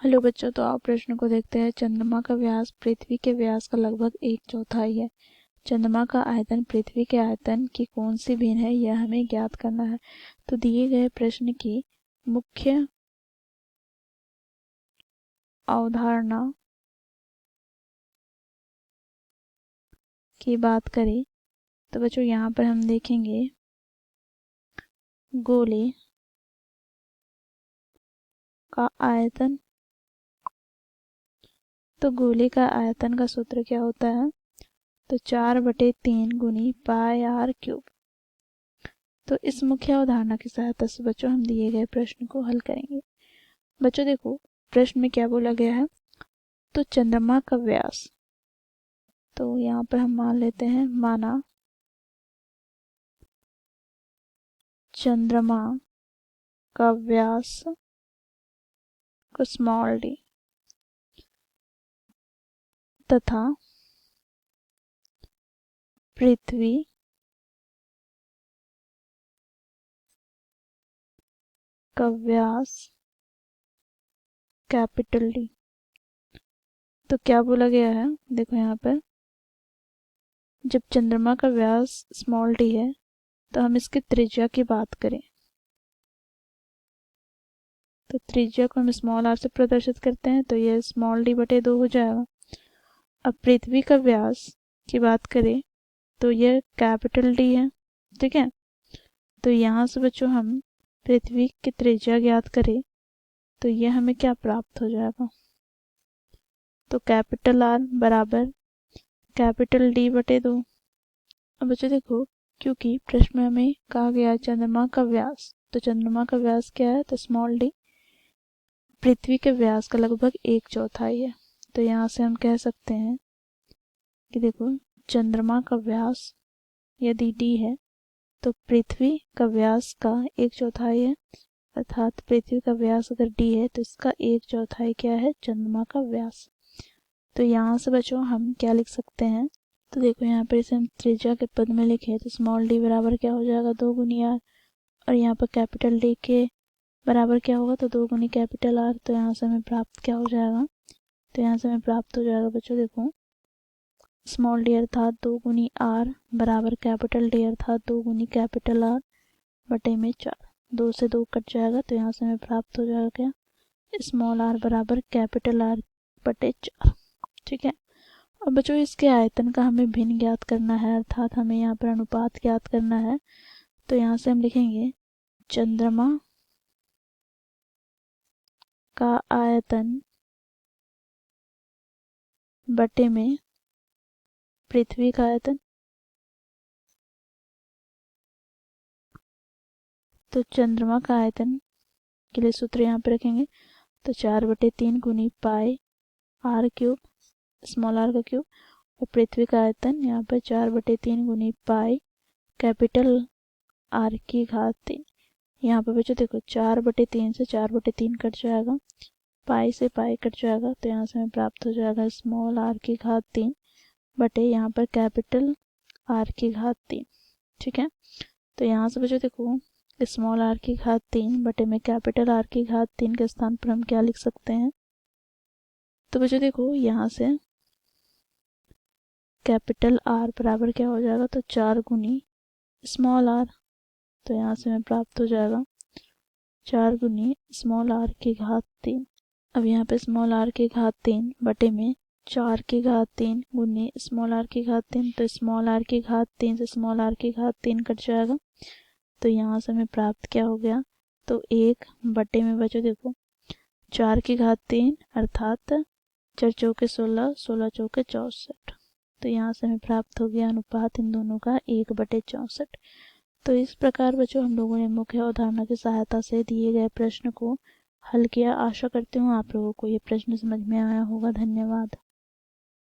Hello बच्चों, तो आप प्रश्न को देखते हैं। चंद्रमा का व्यास पृथ्वी के व्यास का लगभग 1/4 है। चंद्रमा का आयतन पृथ्वी के आयतन की कौन सी भिन्न है, यह हमें ज्ञात करना है। तो दिए गए प्रश्न की मुख्य अवधारणा की बात करें तो बच्चों यहाँ पर हम देखेंगे गोले का आयतन। तो गोले का आयतन का सूत्र क्या होता है? तो 4/3 गुनी पाई आर क्यूब। तो इस मुख्य अवधारणा की सहायता से बच्चों हम दिए गए प्रश्न को हल करेंगे। बच्चों देखो, प्रश्न में क्या बोला गया है? तो चंद्रमा का व्यास, तो यहाँ पर हम मान लेते हैं, माना चंद्रमा का व्यास को स्मॉल डी तथा पृथ्वी का व्यास कैपिटल डी। तो क्या बोला गया है? देखो यहाँ पर जब चंद्रमा का व्यास स्मॉल डी है तो हम इसकी त्रिज्या की बात करें तो त्रिज्या को हम स्मॉल आर से प्रदर्शित करते हैं, तो ये स्मॉल डी/2 हो जाएगा। अब पृथ्वी का व्यास की बात करें तो यह कैपिटल डी है, ठीक है। तो यहाँ से बच्चों हम पृथ्वी की त्रिज्या ज्ञात करें तो यह हमें क्या प्राप्त हो जाएगा? तो कैपिटल आर बराबर कैपिटल डी/2। अब बच्चों देखो, क्योंकि प्रश्न में हमें कहा गया चंद्रमा का व्यास, तो चंद्रमा का व्यास क्या है? तो स्मॉल डी पृथ्वी के व्यास का लगभग 1/4 है। तो यहाँ से हम कह सकते हैं कि देखो, चंद्रमा का व्यास यदि डी है तो पृथ्वी का व्यास का 1/4 है, अर्थात पृथ्वी का व्यास अगर डी है तो इसका 1/4 क्या है? चंद्रमा का व्यास। तो यहाँ से बच्चों हम क्या लिख सकते हैं? तो देखो यहाँ पर इसे हम त्रिज्या के पद में लिखे तो स्मॉल डी बराबर क्या हो जाएगा? 2 गुनी आर। और यहाँ पर कैपिटल डी के बराबर क्या होगा? तो 2 गुनी कैपिटल आर। तो यहाँ से हमें प्राप्त क्या हो जाएगा? तो यहाँ से हमें प्राप्त हो जाएगा बच्चों, देखो, स्मॉल डी अर्थात 2 गुनी आर बराबर कैपिटल डी अर्थात 2 गुनी कैपिटल आर बटे में 4। 2 से 2 कट जाएगा तो यहाँ से हमें प्राप्त हो जाएगा क्या? स्मॉल आर बराबर कैपिटल आर बटे 4, ठीक है। अब बच्चों इसके आयतन का हमें भिन्न ज्ञात करना है, अर्थात हमें यहाँ पर अनुपात ज्ञात करना है। तो यहाँ से हम लिखेंगे चंद्रमा का आयतन बटे में पृथ्वी का आयतन। तो चंद्रमा का आयतन के लिए सूत्र यहाँ पे रखेंगे, तो 4/3 गुनी पाई आर क्यूब, स्मॉल आर का क्यूब, और पृथ्वी का आयतन यहाँ पर 4/3 गुनी पाई कैपिटल आर की घात 3। यहाँ पर बच्चों देखो 4/3 से 4/3 कट जाएगा, पाई से पाई कट जाएगा, तो यहाँ से हमें प्राप्त हो जाएगा स्मॉल आर की घात 3 बटे यहाँ पर कैपिटल आर की घात 3, ठीक है। तो यहाँ से बच्चों देखो स्मॉल आर की घात 3 बटे में कैपिटल आर की घात 3 के स्थान पर हम क्या लिख सकते हैं? तो बच्चों देखो यहाँ से कैपिटल आर बराबर क्या हो जाएगा? तो 4 गुनी स्मॉल आर। तो यहाँ से हमें प्राप्त हो जाएगा 4 गुनी स्मॉल आर की घात 3। अब यहाँ पे स्मॉल आर की घात 3 बटे में 4 की घात 3 गुनी स्मॉल आर की घात 3। तो स्मॉल आर की घात 3 से स्मॉल आर की घात 3 कट जाएगा, तो यहाँ से हमें प्राप्त क्या हो गया? तो 1 बटे में बच्चों देखो 4 की घात 3 अर्थात 4 चौके 16, 16 चौके 64। तो यहाँ से हमें प्राप्त हो गया अनुपात इन दोनों का 1/64। तो इस प्रकार बच्चों हम लोगों ने मुख्य अवधारणा की सहायता से दिए गए प्रश्न को हल किया। आशा करती हूँ आप लोगों को ये प्रश्न समझ में आया होगा। धन्यवाद।